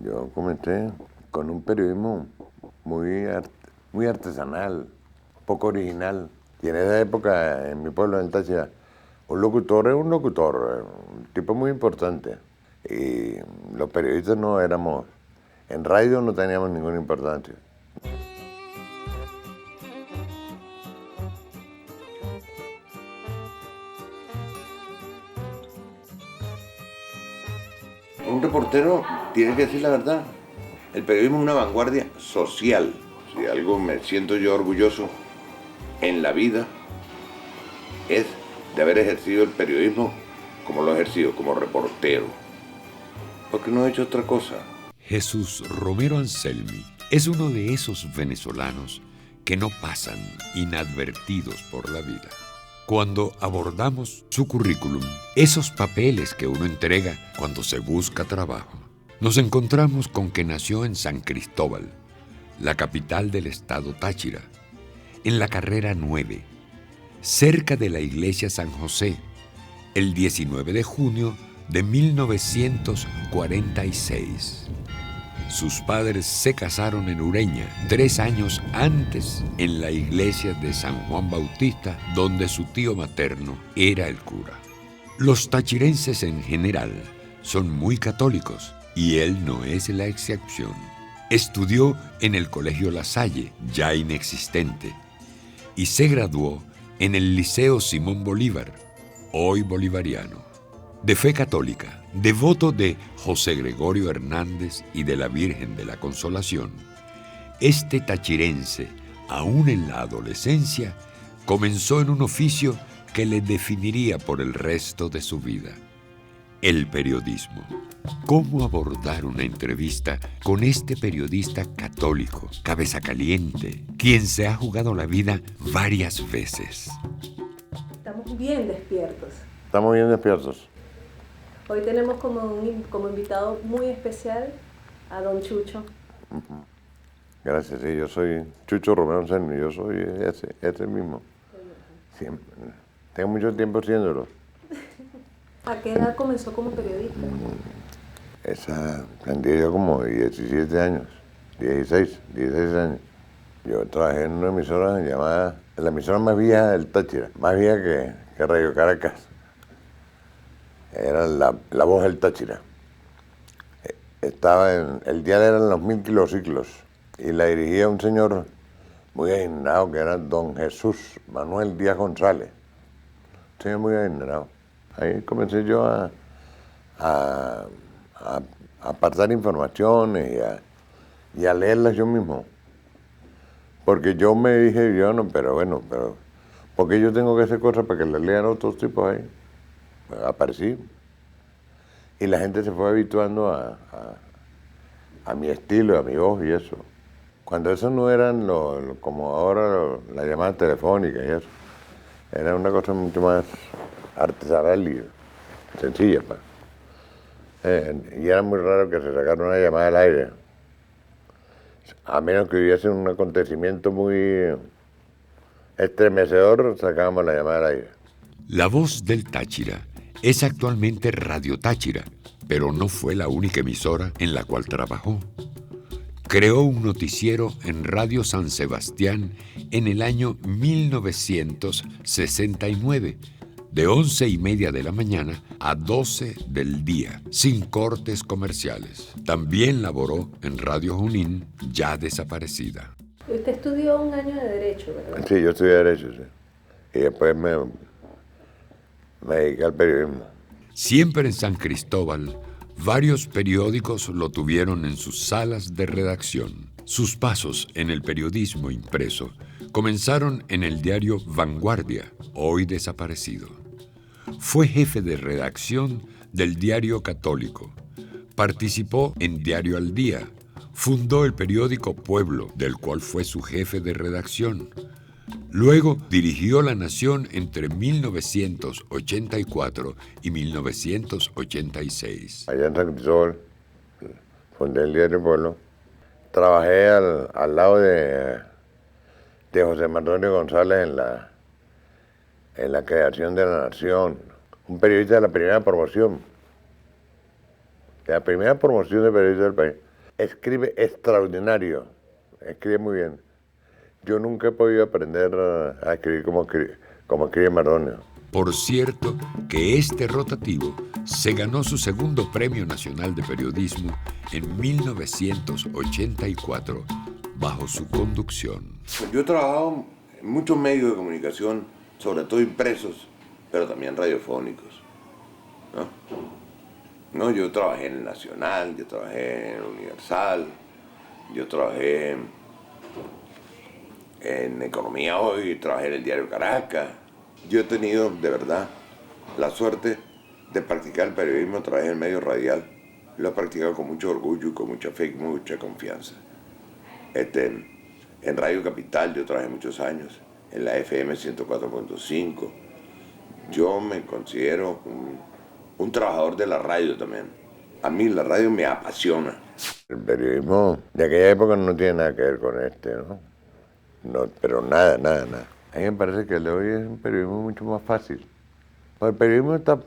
Yo comencé con un periodismo muy artesanal, poco original. Y en esa época, en mi pueblo, en Táchira, un locutor es un locutor, un tipo muy importante. Y los periodistas no éramos, en radio no teníamos ninguna importancia. Un reportero tiene que decir la verdad. El periodismo es una vanguardia social. Si algo me siento yo orgulloso en la vida es de haber ejercido el periodismo como lo he ejercido, como reportero. Porque no he hecho otra cosa. Jesús Romero Anselmi es uno de esos venezolanos que no pasan inadvertidos por la vida. Cuando abordamos su currículum, esos papeles que uno entrega cuando se busca trabajo, nos encontramos con que nació en San Cristóbal, la capital del estado Táchira, en la carrera 9, cerca de la iglesia San José, el 19 de junio de 1946. Sus padres se casaron en Ureña 3 años antes en la iglesia de San Juan Bautista, donde su tío materno era el cura. Los tachirenses en general son muy católicos y él no es la excepción. Estudió en el Colegio La Salle, ya inexistente, y se graduó en el Liceo Simón Bolívar, hoy bolivariano. De fe católica, devoto de José Gregorio Hernández y de la Virgen de la Consolación, este tachirense, aún en la adolescencia, comenzó en un oficio que le definiría por el resto de su vida: el periodismo. ¿Cómo abordar una entrevista con este periodista católico, cabeza caliente, quien se ha jugado la vida varias veces? Estamos bien despiertos. Estamos bien despiertos. Hoy tenemos como invitado muy especial a don Chucho. Gracias, sí, yo soy Chucho Romero Anselmi, yo soy ese mismo. Siempre. Tengo mucho tiempo siéndolo. ¿A qué edad comenzó como periodista? Esa tendría yo como 17 años, 16 años. Yo trabajé en una emisora llamada, la emisora más vieja del Táchira, más vieja que Radio Caracas. Era la Voz del Táchira. El dial eran los 1000 kilociclos y la dirigía un señor muy adinerado que era don Jesús Manuel Díaz González. Un señor muy adinerado. Ahí comencé yo a apartar informaciones y a leerlas yo mismo. Porque yo me dije, pero ¿por qué yo tengo que hacer cosas para que las lean otros tipos ahí? Pues aparecí. Y la gente se fue habituando a mi estilo, a mi voz y eso. Cuando eso no eran como ahora las llamadas telefónicas y eso. Era una cosa mucho más artesanal y sencilla. Y era muy raro que se sacara una llamada al aire. A menos que hubiese un acontecimiento muy estremecedor, sacábamos la llamada al aire. La Voz del Táchira es actualmente Radio Táchira, pero no fue la única emisora en la cual trabajó. Creó un noticiero en Radio San Sebastián en el año 1969, de 11:30 de la mañana a 12 del día, sin cortes comerciales. También laboró en Radio Junín, ya desaparecida. Usted estudió un año de Derecho, ¿verdad? Sí, yo estudié Derecho, sí. Y después me dediqué al periodismo. Siempre en San Cristóbal, varios periódicos lo tuvieron en sus salas de redacción. Sus pasos en el periodismo impreso comenzaron en el diario Vanguardia, hoy desaparecido. Fue jefe de redacción del Diario Católico. Participó en Diario al Día. Fundó el periódico Pueblo, del cual fue su jefe de redacción. Luego dirigió La Nación entre 1984 y 1986. Allá en San Cristóbal, fundé el diario Pueblo. Trabajé al lado de José Antonio González en la creación de La Nación, un periodista de la primera promoción. La primera promoción de periodista del país. Escribe extraordinario, escribe muy bien. Yo nunca he podido aprender a escribir como escribe Mardonio. Por cierto, que este rotativo se ganó su segundo Premio Nacional de Periodismo en 1984 bajo su conducción. Yo he trabajado en muchos medios de comunicación, sobre todo impresos, pero también radiofónicos, ¿no? Yo trabajé en el Nacional, yo trabajé en el Universal, yo trabajé en Economía Hoy, trabajé en el diario Caracas. Yo he tenido, de verdad, la suerte de practicar el periodismo a través del medio radial. Lo he practicado con mucho orgullo y con mucha fe y mucha confianza. En Radio Capital yo trabajé muchos años, en la FM 104.5. Yo me considero un trabajador de la radio también. A mí la radio me apasiona. El periodismo de aquella época no tiene nada que ver con no, pero nada. A mí me parece que el de hoy es un periodismo mucho más fácil. Pues el periodismo está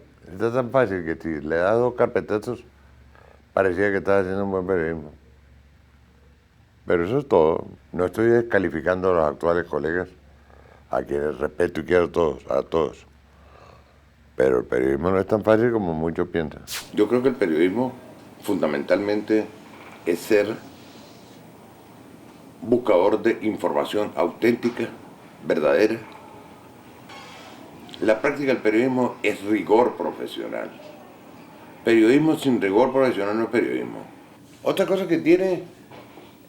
tan fácil que si le das 2 carpetazos, parecía que estaba haciendo un buen periodismo. Pero eso es todo. No estoy descalificando a los actuales colegas, a quienes respeto y quiero a todos. Pero el periodismo no es tan fácil como muchos piensan. Yo creo que el periodismo fundamentalmente es ser buscador de información auténtica, verdadera. La práctica del periodismo es rigor profesional. Periodismo sin rigor profesional no es periodismo. Otra cosa que tiene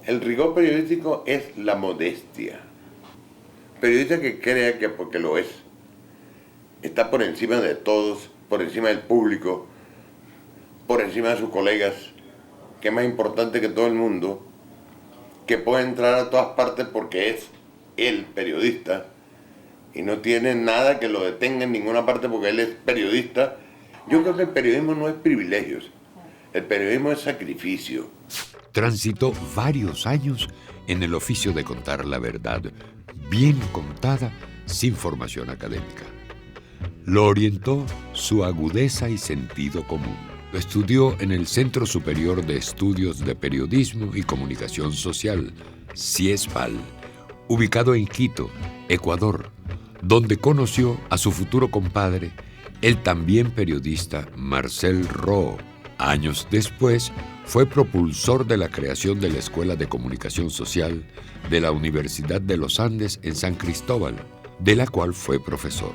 el rigor periodístico es la modestia. Periodista que crea que porque lo es, está por encima de todos, por encima del público, por encima de sus colegas, que es más importante que todo el mundo, que puede entrar a todas partes porque es el periodista y no tiene nada que lo detenga en ninguna parte porque él es periodista. Yo creo que el periodismo no es privilegios, el periodismo es sacrificio. Transitó varios años en el oficio de contar la verdad, bien contada, sin formación académica. Lo orientó su agudeza y sentido común. Lo estudió en el Centro Superior de Estudios de Periodismo y Comunicación Social, CIESPAL, ubicado en Quito, Ecuador, donde conoció a su futuro compadre, el también periodista Marcel Roo. Años después, fue propulsor de la creación de la Escuela de Comunicación Social de la Universidad de los Andes en San Cristóbal, de la cual fue profesor.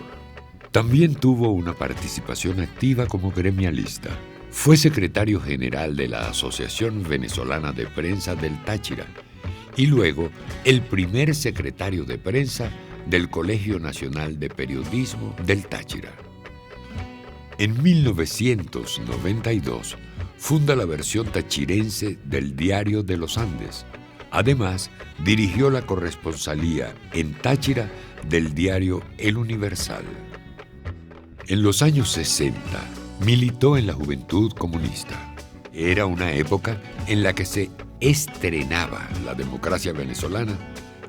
También tuvo una participación activa como gremialista. Fue secretario general de la Asociación Venezolana de Prensa del Táchira y luego el primer secretario de prensa del Colegio Nacional de Periodismo del Táchira. En 1992 funda la versión tachirense del Diario de los Andes. Además, dirigió la corresponsalía en Táchira del diario El Universal. En los años 60, militó en la Juventud Comunista. Era una época en la que se estrenaba la democracia venezolana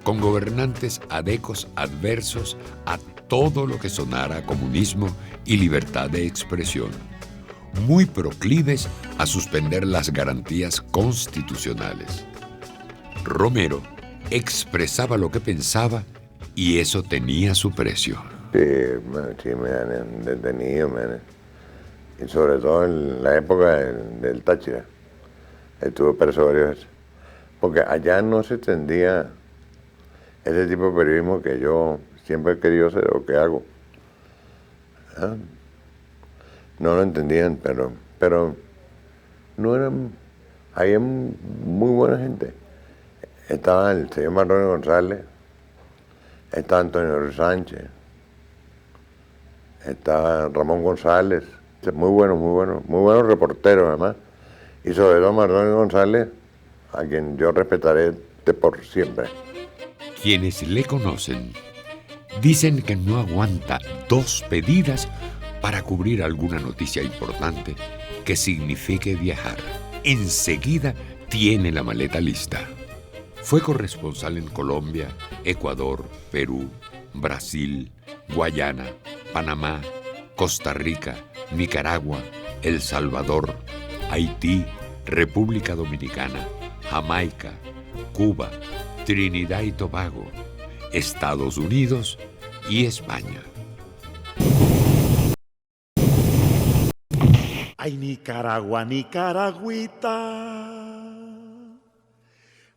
con gobernantes adecos adversos a todo lo que sonara a comunismo y libertad de expresión, muy proclives a suspender las garantías constitucionales. Romero expresaba lo que pensaba y eso tenía su precio. Sí, me han detenido, y sobre todo en la época del Táchira, estuve preso varias veces, porque allá no se extendía ese tipo de periodismo que yo siempre he querido hacer o que hago. No lo entendían, pero no eran, había muy buena gente. Estaba el señor Mardonio González, estaba Antonio Ruiz Sánchez, estaba Ramón González, muy buenos reporteros además, y sobre todo Mardonio González, a quien yo respetaré por siempre. Quienes le conocen dicen que no aguanta 2 pedidas para cubrir alguna noticia importante que signifique viajar. Enseguida tiene la maleta lista. Fue corresponsal en Colombia, Ecuador, Perú, Brasil, Guayana, Panamá, Costa Rica, Nicaragua, El Salvador, Haití, República Dominicana, Jamaica, Cuba, Trinidad y Tobago, Estados Unidos y España. Ay, Nicaragua, Nicaragüita,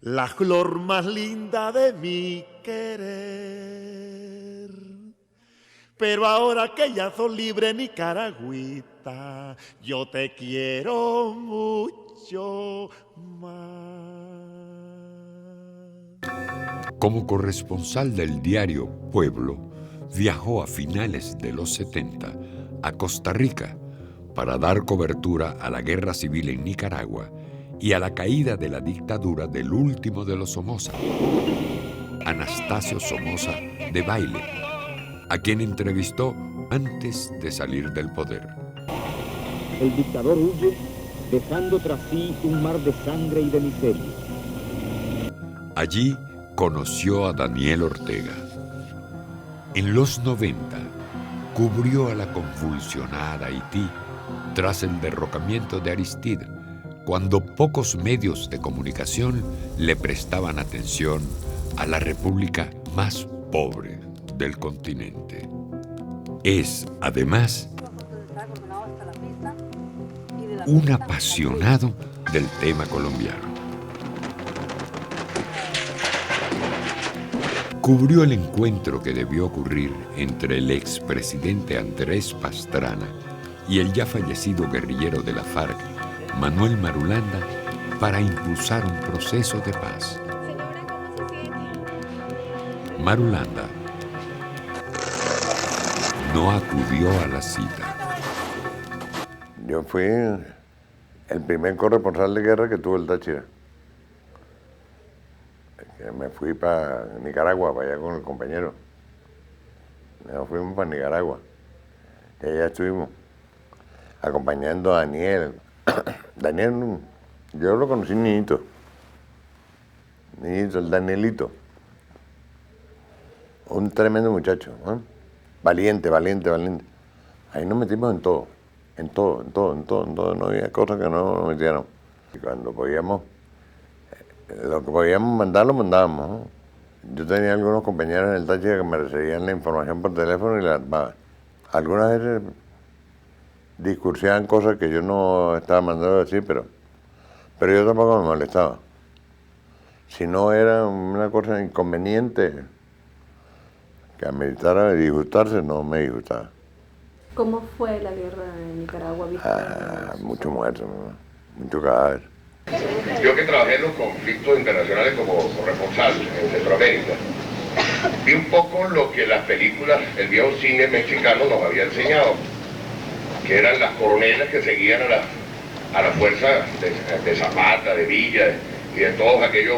la flor más linda de mi querer. Pero ahora que ya soy libre, Nicaragüita, yo te quiero mucho más. Como corresponsal del diario Pueblo, viajó a finales de los 70 a Costa Rica para dar cobertura a la guerra civil en Nicaragua y a la caída de la dictadura del último de los Somoza, Anastasio Somoza de Baile, a quien entrevistó antes de salir del poder. El dictador huye, dejando tras sí un mar de sangre y de miseria. Allí conoció a Daniel Ortega. En los 90, cubrió a la convulsionada Haití tras el derrocamiento de Aristide, cuando pocos medios de comunicación le prestaban atención a la república más pobre del continente. Es, además, un apasionado del tema colombiano. Cubrió el encuentro que debió ocurrir entre el expresidente Andrés Pastrana y el ya fallecido guerrillero de la FARC, Manuel Marulanda, para impulsar un proceso de paz. Marulanda no acudió a la cita. Yo fui el primer corresponsal de guerra que tuvo el Táchira. Que me fui para Nicaragua, para allá con el compañero. Nos fuimos para Nicaragua. Y allá estuvimos acompañando a Daniel. Daniel, yo lo conocí niñito. Niñito, el Danielito. Un tremendo muchacho, ¿eh? Valiente. Ahí nos metimos en todo. No había cosas que no nos metieran. Y cuando podíamos, lo que podíamos mandar, lo mandábamos, ¿no? Yo tenía algunos compañeros en el Táchira que me recibían la información por teléfono y la armaban. Algunas veces discursaban cosas que yo no estaba mandando a decir, pero yo tampoco me molestaba. Si no era una cosa inconveniente que ameritara disgustarse, no me disgustaba. ¿Cómo fue la guerra en Nicaragua? Mucho muerto, mucho cadáver. Yo que trabajé en los conflictos internacionales como corresponsal en Centroamérica, vi un poco lo que las películas, el viejo cine mexicano nos había enseñado, que eran las coronelas que seguían a la fuerza de Zapata, de Villa y de todos aquellos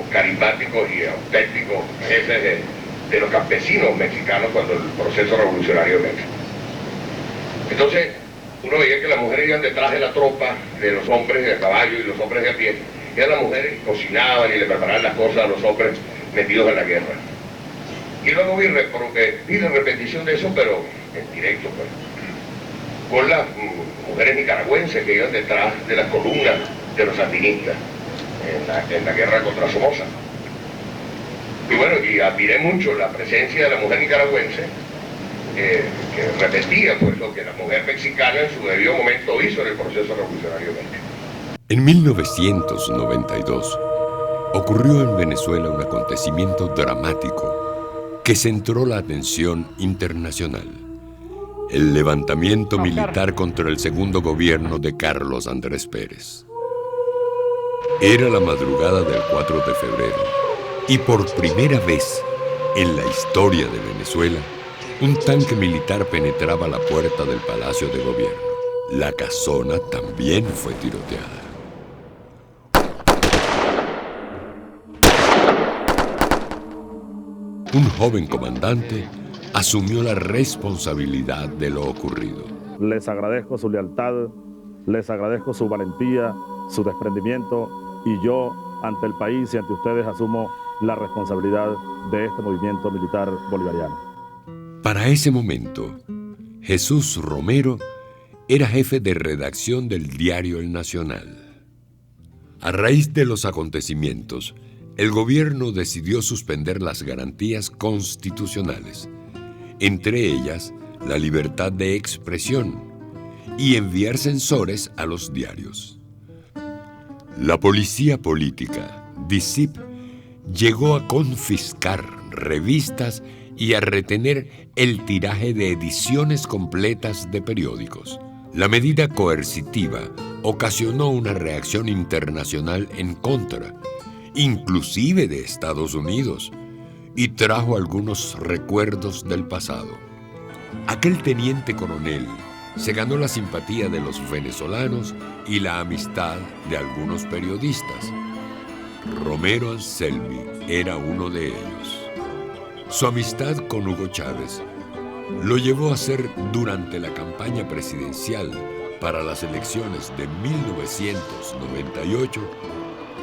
carismáticos y auténticos jefes de los campesinos mexicanos cuando el proceso revolucionario de México. Entonces, uno veía que las mujeres iban detrás de la tropa, de los hombres de a caballo y los hombres de a pie, y las mujeres cocinaban y le preparaban las cosas a los hombres metidos en la guerra. Y luego vi la repetición de eso, pero en directo, pues, con las mujeres nicaragüenses que iban detrás de las columnas de los sandinistas en la guerra contra Somoza. Y bueno, y admiré mucho la presencia de la mujer nicaragüense, que repetía pues lo que la mujer mexicana en su debido momento hizo en el proceso revolucionario de México. En 1992 ocurrió en Venezuela un acontecimiento dramático que centró la atención internacional: el levantamiento militar contra el segundo gobierno de Carlos Andrés Pérez. Era la madrugada del 4 de febrero y por primera vez en la historia de Venezuela, un tanque militar penetraba la puerta del Palacio de Gobierno. La casona también fue tiroteada. Un joven comandante asumió la responsabilidad de lo ocurrido. Les agradezco su lealtad, les agradezco su valentía, su desprendimiento, y yo, ante el país y ante ustedes, asumo la responsabilidad de este movimiento militar bolivariano. Para ese momento, Jesús Romero era jefe de redacción del diario El Nacional. A raíz de los acontecimientos, el gobierno decidió suspender las garantías constitucionales, entre ellas la libertad de expresión, y enviar censores a los diarios. La policía política, DICIP, llegó a confiscar revistas y a retener el tiraje de ediciones completas de periódicos. La medida coercitiva ocasionó una reacción internacional en contra, inclusive de Estados Unidos, y trajo algunos recuerdos del pasado. Aquel teniente coronel se ganó la simpatía de los venezolanos y la amistad de algunos periodistas. Romero Anselmi era uno de ellos. Su amistad con Hugo Chávez lo llevó a ser, durante la campaña presidencial para las elecciones de 1998,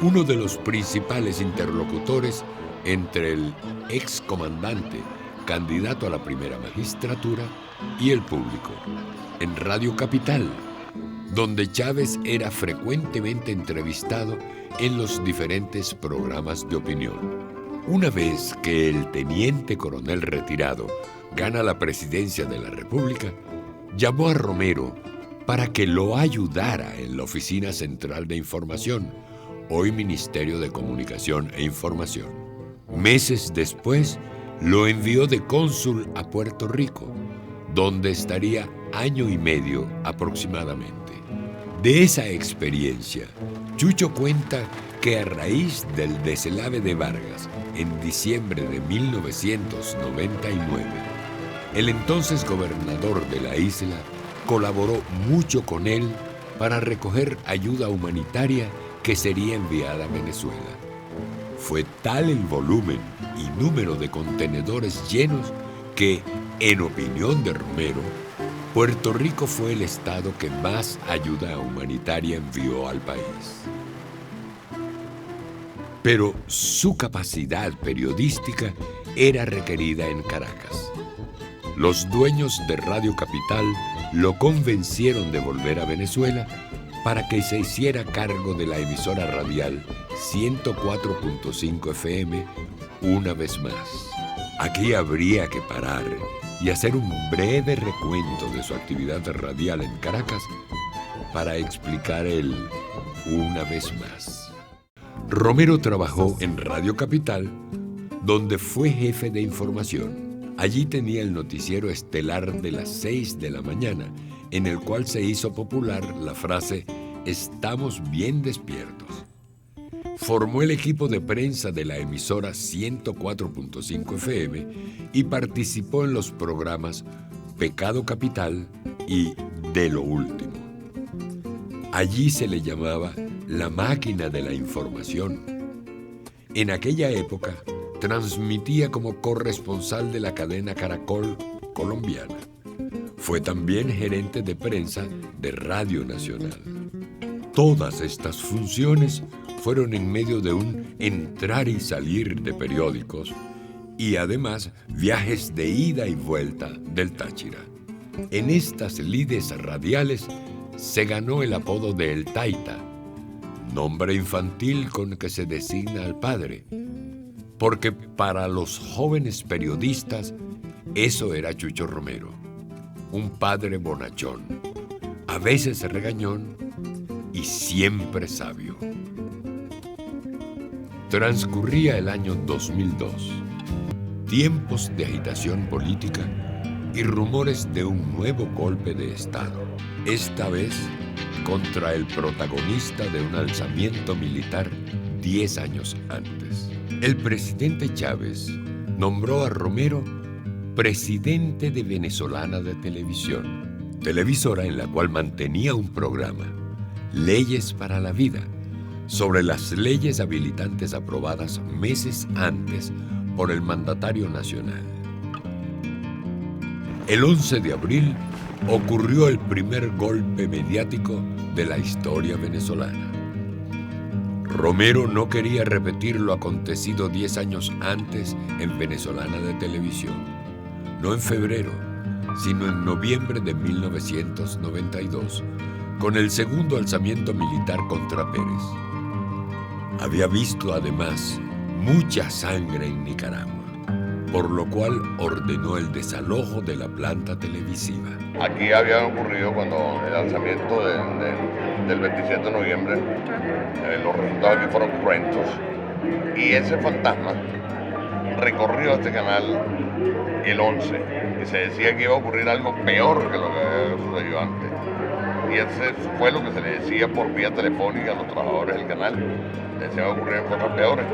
uno de los principales interlocutores entre el excomandante, candidato a la primera magistratura, y el público, en Radio Capital, donde Chávez era frecuentemente entrevistado en los diferentes programas de opinión. Una vez que el teniente coronel retirado gana la presidencia de la República, llamó a Romero para que lo ayudara en la Oficina Central de Información, hoy Ministerio de Comunicación e Información. Meses después, lo envió de cónsul a Puerto Rico, donde estaría año y medio aproximadamente. De esa experiencia, Chucho cuenta que a raíz del deslave de Vargas en diciembre de 1999, el entonces gobernador de la isla colaboró mucho con él para recoger ayuda humanitaria que sería enviada a Venezuela. Fue tal el volumen y número de contenedores llenos que, en opinión de Romero, Puerto Rico fue el estado que más ayuda humanitaria envió al país. Pero su capacidad periodística era requerida en Caracas. Los dueños de Radio Capital lo convencieron de volver a Venezuela para que se hiciera cargo de la emisora radial 104.5 FM una vez más. Aquí habría que parar y hacer un breve recuento de su actividad radial en Caracas para explicar el una vez más. Romero trabajó en Radio Capital, donde fue jefe de información. Allí tenía el noticiero estelar de las 6 de la mañana, en el cual se hizo popular la frase «Estamos bien despiertos». Formó el equipo de prensa de la emisora 104.5 FM y participó en los programas Pecado Capital y De lo Último. Allí se le llamaba la máquina de la información. En aquella época transmitía como corresponsal de la cadena Caracol colombiana. Fue también gerente de prensa de Radio Nacional. Todas estas funciones fueron en medio de un entrar y salir de periódicos y además viajes de ida y vuelta del Táchira. En estas lides radiales se ganó el apodo de El Taita, nombre infantil con que se designa al padre, porque para los jóvenes periodistas eso era Chucho Romero, un padre bonachón, a veces regañón y siempre sabio. Transcurría el año 2002, tiempos de agitación política y rumores de un nuevo golpe de Estado, esta vez contra el protagonista de un alzamiento militar 10 años antes. El presidente Chávez nombró a Romero presidente de Venezolana de Televisión, televisora en la cual mantenía un programa, Leyes para la Vida, sobre las leyes habilitantes aprobadas meses antes por el mandatario nacional. El 11 de abril ocurrió el primer golpe mediático de la historia venezolana. Romero no quería repetir lo acontecido 10 años antes en Venezolana de Televisión, no en febrero, sino en noviembre de 1992, con el segundo alzamiento militar contra Pérez. Había visto además mucha sangre en Nicaragua, por lo cual ordenó el desalojo de la planta televisiva. Aquí había ocurrido cuando el alzamiento del 27 de noviembre, los resultados aquí fueron cruentos, y ese fantasma recorrió este canal el 11, y se decía que iba a ocurrir algo peor que lo que había sucedido antes. Y ese fue lo que se le decía por vía telefónica a los trabajadores del canal. Le decían que ocurrían cosas peores.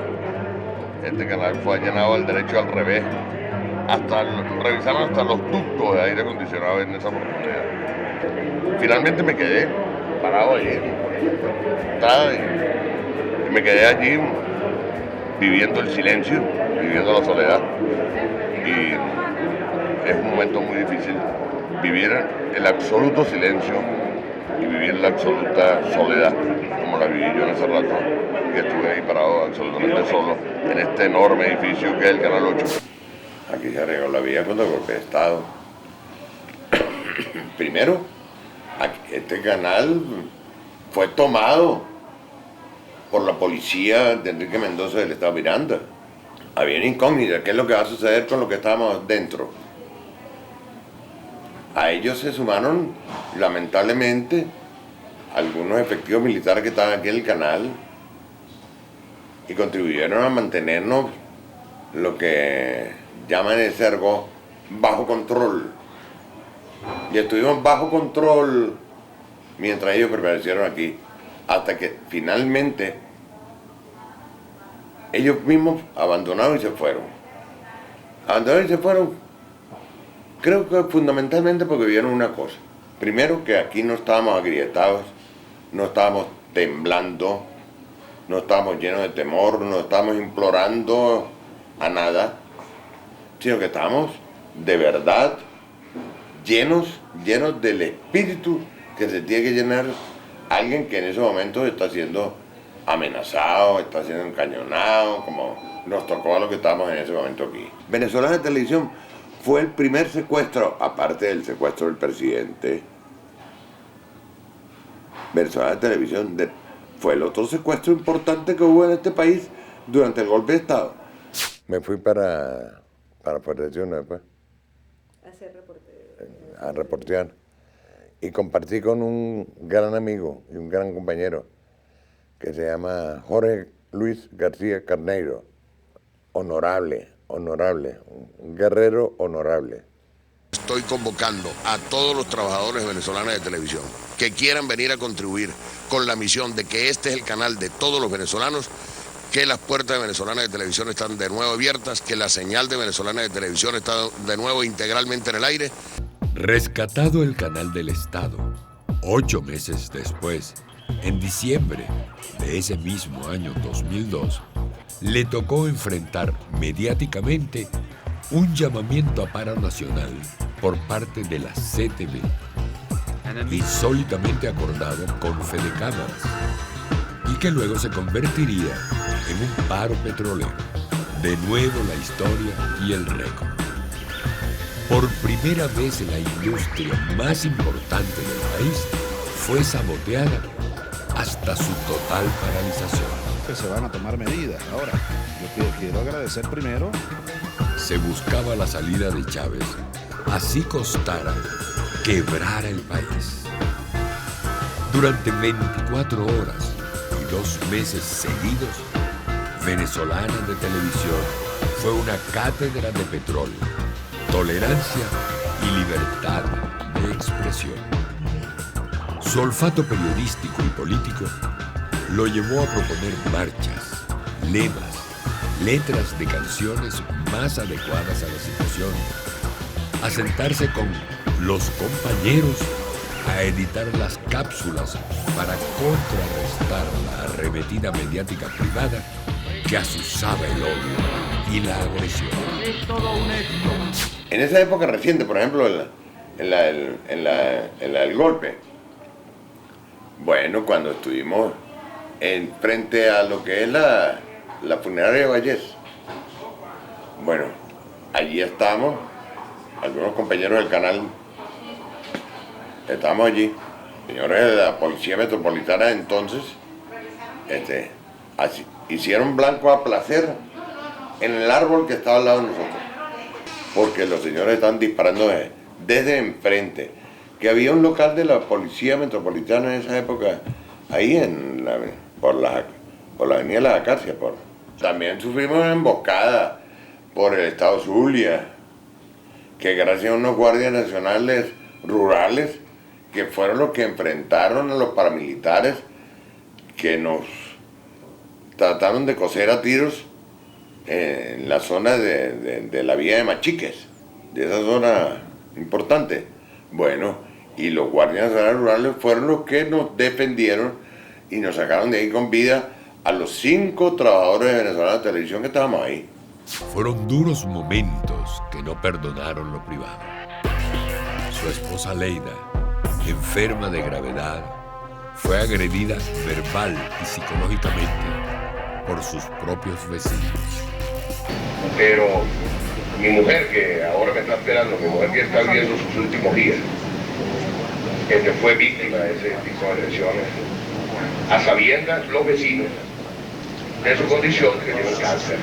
Este canal fue allanado al derecho al revés. Revisaron hasta los ductos de aire acondicionado en esa oportunidad. Finalmente me quedé parado allí, y me quedé allí viviendo el silencio, viviendo la soledad. Y es un momento muy difícil vivir el absoluto silencio y vivir la absoluta soledad, como la viví yo en ese rato, que estuve ahí parado absolutamente solo en este enorme edificio que es el Canal 8. Aquí se arregló la vía con el golpe de Estado. Primero, este canal fue tomado por la policía de Enrique Mendoza del Estado Miranda. Había una incógnita, ¿qué es lo que va a suceder con lo que estábamos dentro? A ellos se sumaron, lamentablemente, algunos efectivos militares que estaban aquí en el canal y contribuyeron a mantenernos lo que llaman ese argot bajo control. Y estuvimos bajo control mientras ellos permanecieron aquí, hasta que finalmente ellos mismos abandonaron y se fueron. Abandonaron y se fueron. Creo que fundamentalmente porque vieron una cosa. Primero, que aquí no estábamos agrietados, no estábamos temblando, no estábamos llenos de temor, no estábamos implorando a nada, sino que estábamos de verdad llenos del espíritu que se tiene que llenar alguien que en ese momento está siendo amenazado, está siendo encañonado, como nos tocó a los que estábamos en ese momento aquí. Venezolana de Televisión fue el primer secuestro, aparte del secuestro del presidente. Venezolana de Televisión fue el otro secuestro importante que hubo en este país durante el golpe de Estado. Me fui para Puerto después. A reportear. Y compartí con un gran amigo y un gran compañero que se llama Jorge Luis García Carneiro. Honorable, un guerrero honorable. Estoy convocando a todos los trabajadores venezolanos de televisión que quieran venir a contribuir con la misión de que este es el canal de todos los venezolanos, que las puertas de Venezolana de Televisión están de nuevo abiertas, que la señal de Venezolana de Televisión está de nuevo integralmente en el aire. Rescatado el canal del Estado, 8 meses después, en diciembre de ese mismo año 2002, le tocó enfrentar mediáticamente un llamamiento a paro nacional por parte de la CTV, insólitamente acordado con Fedecámaras, y que luego se convertiría en un paro petrolero. De nuevo la historia y el récord. Por primera vez en la industria más importante del país fue saboteada hasta su total paralización. Que se van a tomar medidas. Ahora, yo quiero agradecer primero. Se buscaba la salida de Chávez, así costara quebrar el país. Durante 24 horas y 2 meses seguidos, Venezolana de Televisión fue una cátedra de petróleo, tolerancia y libertad de expresión. Su olfato periodístico y político lo llevó a proponer marchas, lemas, letras de canciones más adecuadas a la situación, a sentarse con los compañeros a editar las cápsulas para contrarrestar la arremetida mediática privada que azuzaba el odio y la agresión. En esa época reciente, por ejemplo, en la del golpe, bueno, cuando estuvimos frente a lo que es la funeraria de Vallés, bueno, allí estamos algunos compañeros del canal, estábamos allí, señores de la Policía Metropolitana entonces, hicieron blanco a placer en el árbol que estaba al lado de nosotros, porque los señores estaban disparando desde enfrente, que había un local de la Policía Metropolitana en esa época, ahí por la avenida de la Acacias. También sufrimos una emboscada por el estado Zulia, que gracias a unos guardias nacionales rurales, que fueron los que enfrentaron a los paramilitares, que nos trataron de coser a tiros en la zona de la vía de Machiques, de esa zona importante. Bueno, y los guardias nacionales rurales fueron los que nos defendieron y nos sacaron de ahí con vida a los 5 trabajadores de Venezolana Televisión que estábamos ahí. Fueron duros momentos que no perdonaron lo privado. Su esposa Leida, enferma de gravedad, fue agredida verbal y psicológicamente por sus propios vecinos. Pero mi mujer, que ahora me está esperando, mi mujer que está viviendo sus últimos días, fue víctima de ese tipo de agresiones, a sabiendas los vecinos de su condición, que tiene un cáncer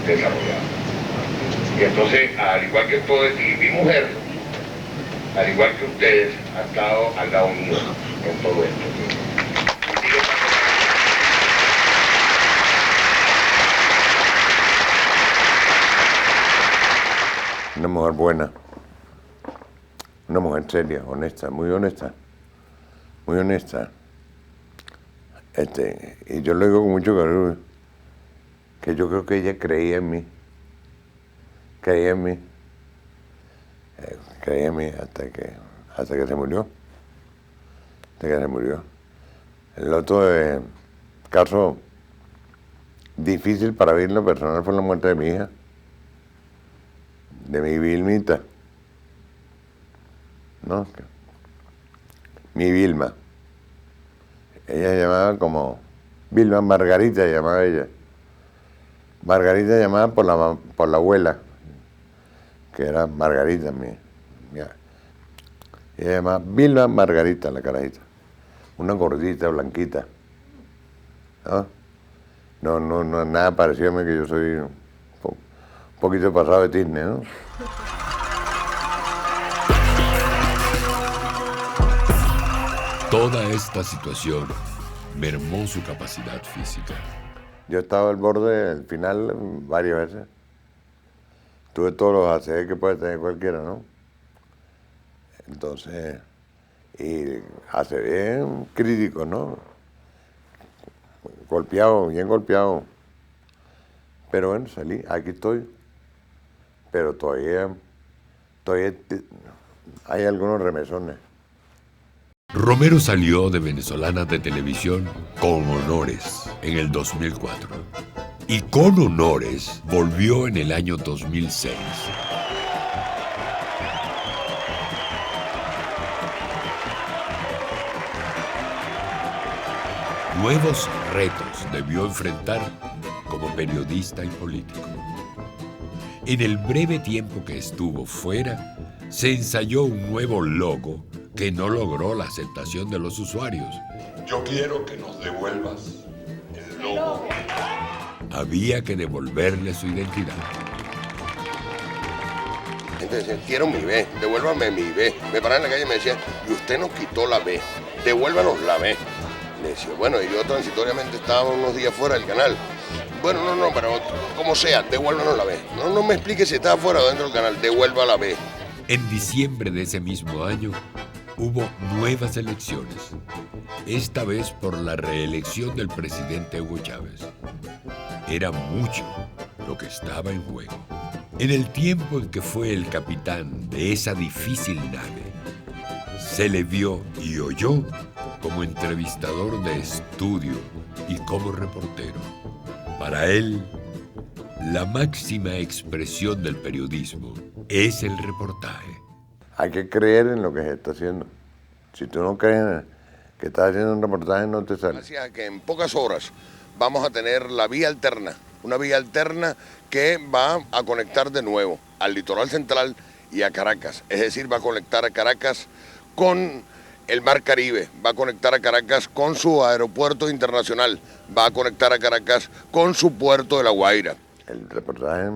desarrollado. Y entonces, al igual que todos, y mi mujer, al igual que ustedes, ha estado al lado mío en todo esto. Una mujer buena, una mujer seria, honesta, muy honesta, muy honesta. Y yo lo digo con mucho cariño, que yo creo que ella creía en mí hasta que se murió, El otro caso difícil para mí en lo personal fue la muerte de mi hija, de mi Vilmita, ¿no? Mi Vilma. Ella llamaba como Vilma Margarita, llamaba ella. Margarita llamada por la abuela, que era Margarita mía. Ella llamaba Vilma Margarita, la carajita. Una gordita, blanquita. No, nada parecido a mí, que yo soy un poquito pasado de tizne, ¿no? Toda esta situación mermó su capacidad física. Yo estaba al borde del final varias veces. Tuve todos los ACV que puede tener cualquiera, ¿no? Entonces, y ACV crítico, ¿no? Golpeado, bien golpeado. Pero bueno, salí, aquí estoy. Pero todavía hay algunos remesones. Romero salió de Venezolana de Televisión con honores en el 2004 y con honores volvió en el año 2006. Nuevos retos debió enfrentar como periodista y político. En el breve tiempo que estuvo fuera, se ensayó un nuevo logo que no logró la aceptación de los usuarios. Yo quiero que nos devuelvas el logo. Había que devolverle su identidad. Entonces, quiero mi B, devuélvame mi B. Me paraban en la calle y me decían, y usted nos quitó la B, devuélvanos la B. Le decía, bueno, y yo transitoriamente estaba unos días fuera del canal. Bueno, no, pero como sea, devuélvanos la B. No me explique si estaba fuera o dentro del canal, devuelva la B. En diciembre de ese mismo año, hubo nuevas elecciones, esta vez por la reelección del presidente Hugo Chávez. Era mucho lo que estaba en juego. En el tiempo en que fue el capitán de esa difícil nave, se le vio y oyó como entrevistador de estudio y como reportero. Para él, la máxima expresión del periodismo es el reportaje. Hay que creer en lo que se está haciendo. Si tú no crees en que estás haciendo un reportaje, no te sale. Gracias a que en pocas horas vamos a tener la vía alterna una vía alterna que va a conectar de nuevo al litoral central y a Caracas. Es decir, va a conectar a Caracas con el Mar Caribe, va a conectar a Caracas con su aeropuerto internacional, va a conectar a Caracas con su puerto de La Guaira. El reportaje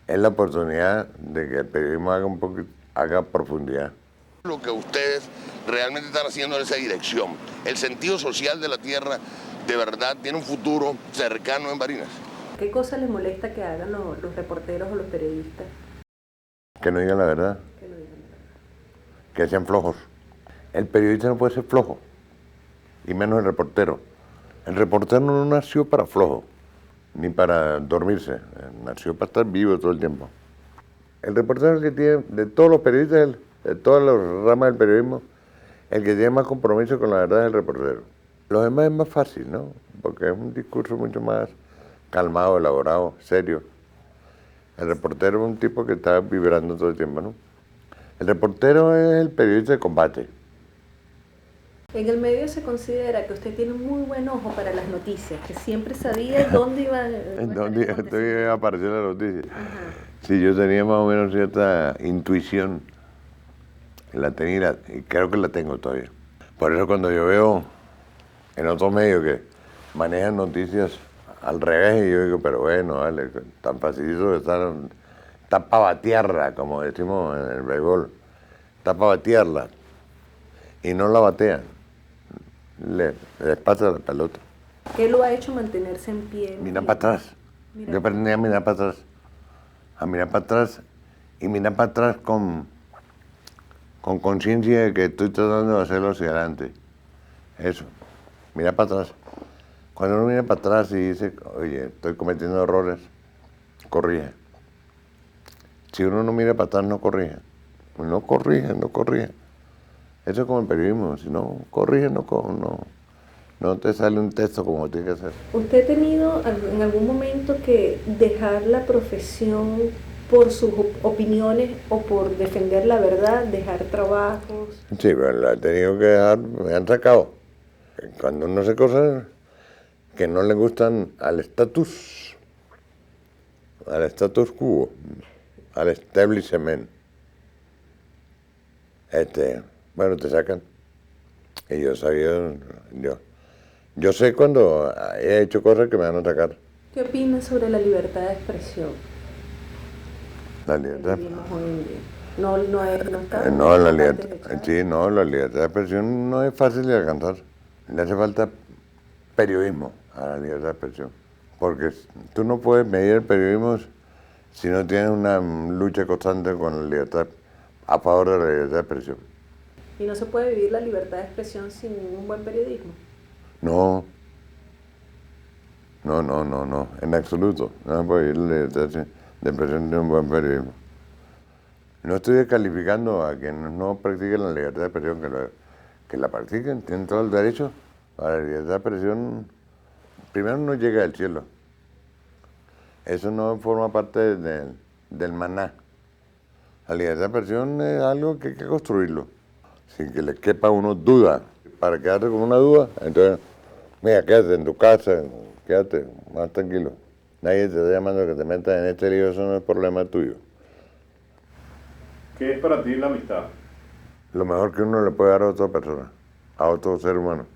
es la oportunidad de que el periodismo haga profundidad. Lo que ustedes realmente están haciendo en esa dirección, el sentido social de la tierra, de verdad tiene un futuro cercano en Barinas. ¿Qué cosa les molesta que hagan los reporteros o los periodistas? Que no digan la verdad, Que no digan la verdad. que sean flojos. El periodista no puede ser flojo, y menos el reportero. El reportero no nació para flojo, ni para dormirse, nació para estar vivo todo el tiempo. El reportero es el que tiene, de todos los periodistas, de todas las ramas del periodismo, el que tiene más compromiso con la verdad es el reportero. Los demás es más fácil, ¿no? Porque es un discurso mucho más calmado, elaborado, serio. El reportero es un tipo que está vibrando todo el tiempo, ¿no? El reportero es el periodista de combate. En el medio se considera que usted tiene un muy buen ojo para las noticias, que siempre sabía dónde iba ¿Dónde apareció la noticia? Ajá. Sí, yo tenía más o menos cierta intuición. La tenía y creo que la tengo todavía. Por eso cuando yo veo en otros medios que manejan noticias al revés, y yo digo, pero bueno, vale, tan facilito de estar, está para batearla, como decimos en el béisbol, está para batearla, y no la batean, les pasa la pelota. ¿Qué lo ha hecho mantenerse en pie? Mira para atrás. Mira. Yo aprendí a mirar para atrás. A mirar para atrás y mirar para atrás con conciencia de que estoy tratando de hacerlo hacia adelante. Eso. Mira para atrás. Cuando uno mira para atrás y dice, oye, estoy cometiendo errores, corrige. Si uno no mira para atrás, no corrige. No corrige, no corrige. Eso es como el periodismo. Si no corrige, no te sale un texto como tiene que ser. ¿Usted ha tenido en algún momento que dejar la profesión por sus opiniones o por defender la verdad, dejar trabajos? Sí, pero la he tenido que dejar, me han sacado. Cuando uno hace cosas que no le gustan al status quo, al establishment, bueno, te sacan. Y yo sabía, yo sé cuando he hecho cosas que me van a sacar. ¿Qué opina sobre la libertad de expresión? La libertad. Que vivimos hoy en día. No está. La libertad de expresión no es fácil de alcanzar. Le hace falta periodismo a la libertad de expresión. Porque tú no puedes medir el periodismo si no tienes una lucha constante con la libertad, a favor de la libertad de expresión. ¿Y no se puede vivir la libertad de expresión sin un buen periodismo? No, en absoluto. No se puede vivir la libertad de expresión sin un buen periodismo. No estoy descalificando a quienes no practiquen la libertad de expresión, que la practiquen, tienen todo el derecho. A la libertad de expresión, primero no llega del cielo. Eso no forma parte del maná. La libertad de expresión es algo que hay que construirlo, sin que le quepa a uno duda. Para quedarte con una duda, entonces, mira, quédate en tu casa, quédate más tranquilo. Nadie te está llamando a que te metas en este lío, eso no es problema tuyo. ¿Qué es para ti la amistad? Lo mejor que uno le puede dar a otra persona, a otro ser humano.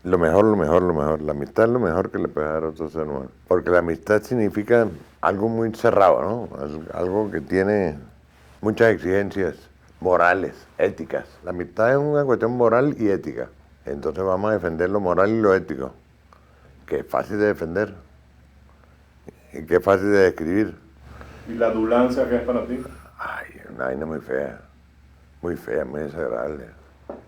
Lo mejor. La amistad es lo mejor que le puede dar a otro ser humano. Porque la amistad significa algo muy cerrado, ¿no? Algo que tiene muchas exigencias morales, éticas. La amistad es una cuestión moral y ética. Entonces vamos a defender lo moral y lo ético, que es fácil de defender y que es fácil de describir. ¿Y la adulancia qué es para ti? Ay, una vaina muy fea, muy desagradable.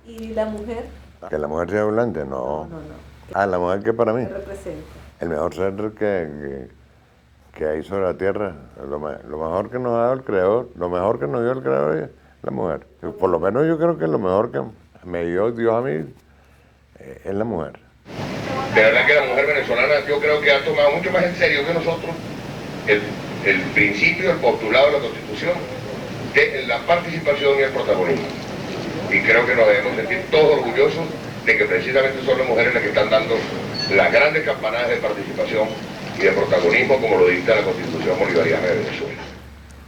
¿Y la mujer? ¿Que la mujer sea adulante? No. No. La mujer que para mí. ¿Qué representa? El mejor ser que hay sobre la tierra, lo mejor que nos ha dado el Creador, lo mejor que nos dio el Creador es la mujer. Por lo menos yo creo que lo mejor que me dio Dios a mí es la mujer. De verdad que la mujer venezolana yo creo que ha tomado mucho más en serio que nosotros el principio, el postulado de la Constitución, de la participación y el protagonismo. Y creo que nos debemos sentir todos orgullosos de que precisamente son las mujeres las que están dando las grandes campanadas de participación y de protagonismo como lo dicta la Constitución Bolivariana de Venezuela.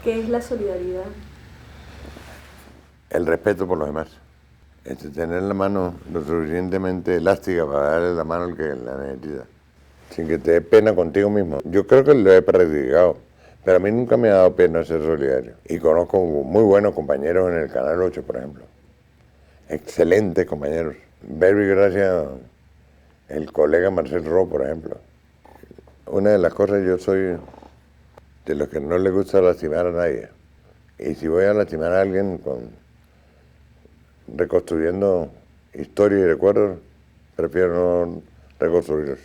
¿Qué es la solidaridad? El respeto por los demás. Tener la mano lo suficientemente elástica para darle la mano al que la necesita, sin que te dé pena contigo mismo. Yo creo que lo he practicado, pero a mí nunca me ha dado pena ser solidario. Y conozco muy buenos compañeros en el Canal 8, por ejemplo. Excelentes compañeros. Very gracias el colega Marcel Ro, por ejemplo. Una de las cosas, yo soy de los que no le gusta lastimar a nadie. Y si voy a lastimar a alguien reconstruyendo historia y recuerdos, prefiero no reconstruirlos.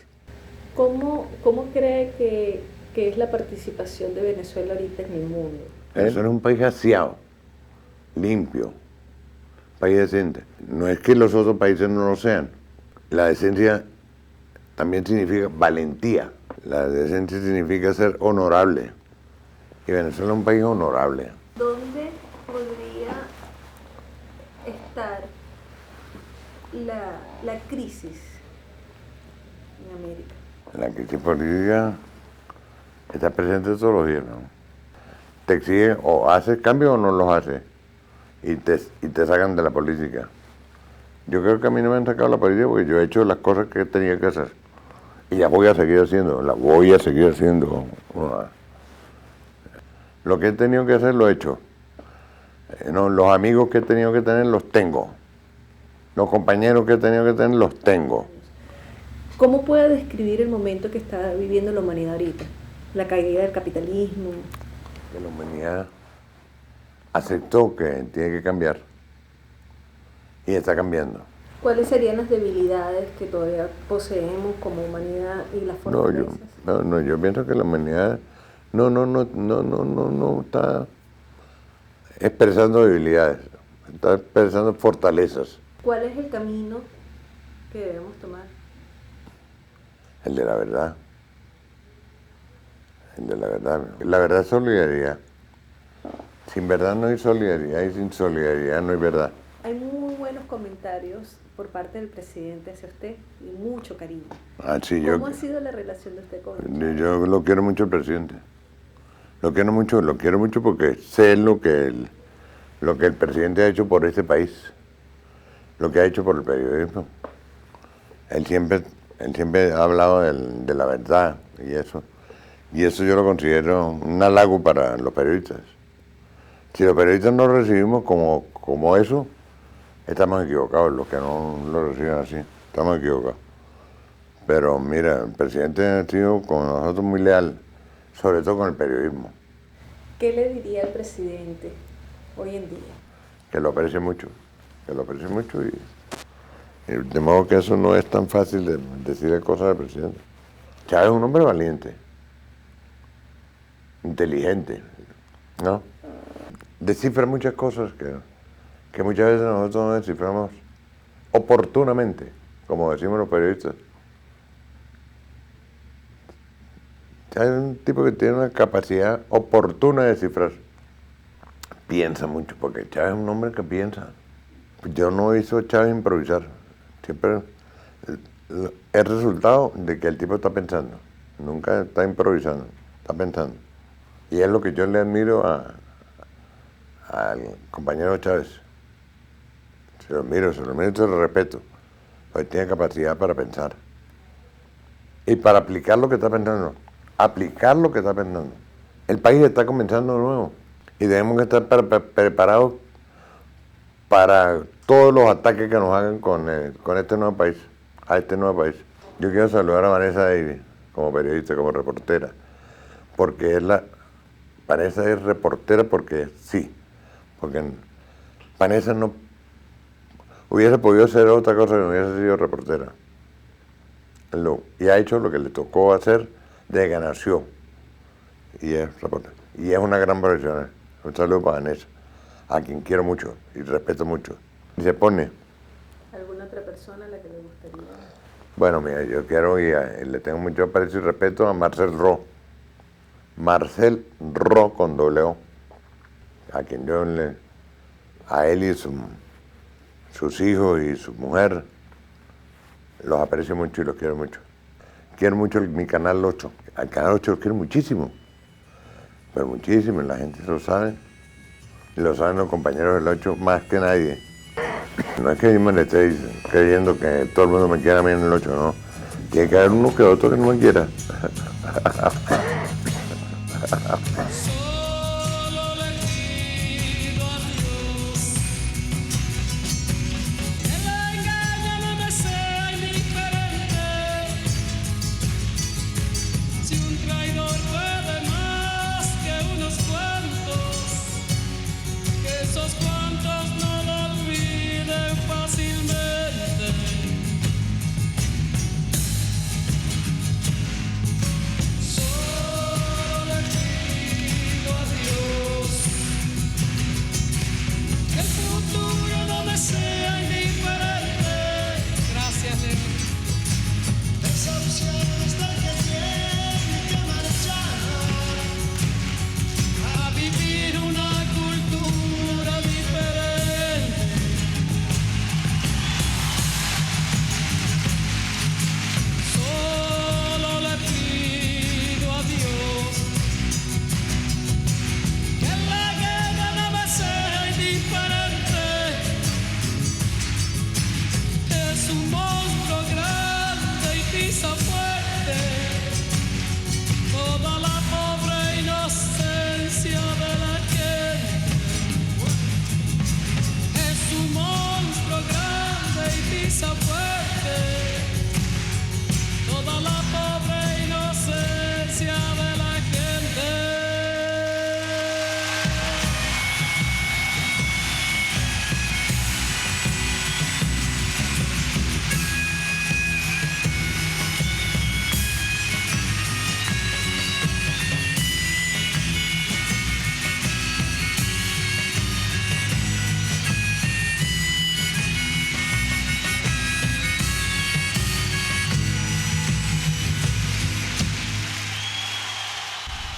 ¿Cómo cree que es la participación de Venezuela ahorita en el mundo? Venezuela es un país aseado, limpio, país decente. No es que los otros países no lo sean. La decencia también significa valentía. La decencia significa ser honorable. Y Venezuela es un país honorable. ¿Dónde podría estar la crisis en América? La crisis política está presente todos los días, ¿no? Te exige o haces cambios o no los haces. Y te sacan de la política. Yo creo que a mí no me han sacado de la política porque yo he hecho las cosas que tenía que hacer. Y las voy a seguir haciendo, las voy a seguir haciendo. Lo que he tenido que hacer lo he hecho. No, los amigos que he tenido que tener los tengo. Los compañeros que he tenido que tener los tengo. ¿Cómo puede describir el momento que está viviendo la humanidad ahorita? La caída del capitalismo. Que la humanidad aceptó que tiene que cambiar. Y está cambiando. ¿Cuáles serían las debilidades que todavía poseemos como humanidad y las fortalezas? Yo pienso que la humanidad no está expresando debilidades, está expresando fortalezas. ¿Cuál es el camino que debemos tomar? El de la verdad. El de la verdad. La verdad es solidaridad. Sin verdad no hay solidaridad y sin solidaridad no hay verdad. Hay muy buenos comentarios por parte del presidente hacia usted y mucho cariño. Sí, ¿Cómo ha sido la relación de usted con él? Yo lo quiero mucho al presidente. Lo quiero mucho porque sé lo que el presidente ha hecho por este país, lo que ha hecho por el periodismo. Él siempre ha hablado de la verdad y eso yo lo considero un halago para los periodistas. Si los periodistas no lo recibimos como eso, estamos equivocados, los que no lo reciben así, estamos equivocados. Pero mira, el presidente ha sido con nosotros muy leal, sobre todo con el periodismo. ¿Qué le diría al presidente hoy en día? Que lo aprecio mucho y de modo que eso no es tan fácil de decirle cosas al presidente. Chávez es un hombre valiente, inteligente, ¿no? Descifra muchas cosas que muchas veces nosotros no desciframos oportunamente, como decimos los periodistas. Chávez es un tipo que tiene una capacidad oportuna de descifrar. Piensa mucho, porque Chávez es un hombre que piensa. Yo no hizo Chávez improvisar. Siempre es resultado de que el tipo está pensando. Nunca está improvisando, está pensando. Y es lo que yo le admiro al compañero Chávez. Se lo admiro, se lo respeto. Porque tiene capacidad para pensar. Y para aplicar lo que está pensando. Aplicar lo que está pensando. El país está comenzando de nuevo. Y debemos estar preparados para todos los ataques que nos hagan con este nuevo país, a este nuevo país. Yo quiero saludar a Vanessa Davis como periodista, como reportera, porque Vanessa es reportera porque sí, porque Vanessa no hubiese podido hacer otra cosa que no hubiese sido reportera. Y ha hecho lo que le tocó hacer desde que nació, y es reportera. Y es una gran profesional. Un saludo para Vanessa, a quien quiero mucho y respeto mucho. Y se pone. ¿Alguna otra persona a la que le gustaría? Bueno, mira, yo quiero y le tengo mucho aprecio y respeto a Marcel Ro. Marcel Ro con doble O. A quien a él y sus hijos y su mujer, los aprecio mucho y los quiero mucho. quiero mucho mi Canal 8. Al Canal 8 lo quiero muchísimo, pero muchísimo, y la gente lo sabe. Y lo saben los compañeros del 8 más que nadie. No es que yo me le esté creyendo que todo el mundo me quiera a mí en el 8, no. Tiene que haber uno que otro que no me quiera.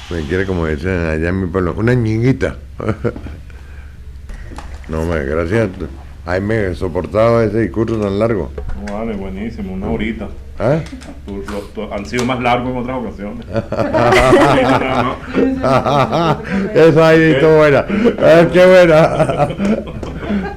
Me quiere, como dicen allá en mi pueblo, una ñiguita. No, gracias. Ay, me soportaba ese discurso tan largo. Oh, vale, buenísimo, una horita. ¿Ah? Han sido más largos en otras ocasiones. Esa ahí estuvo buena. Qué buena.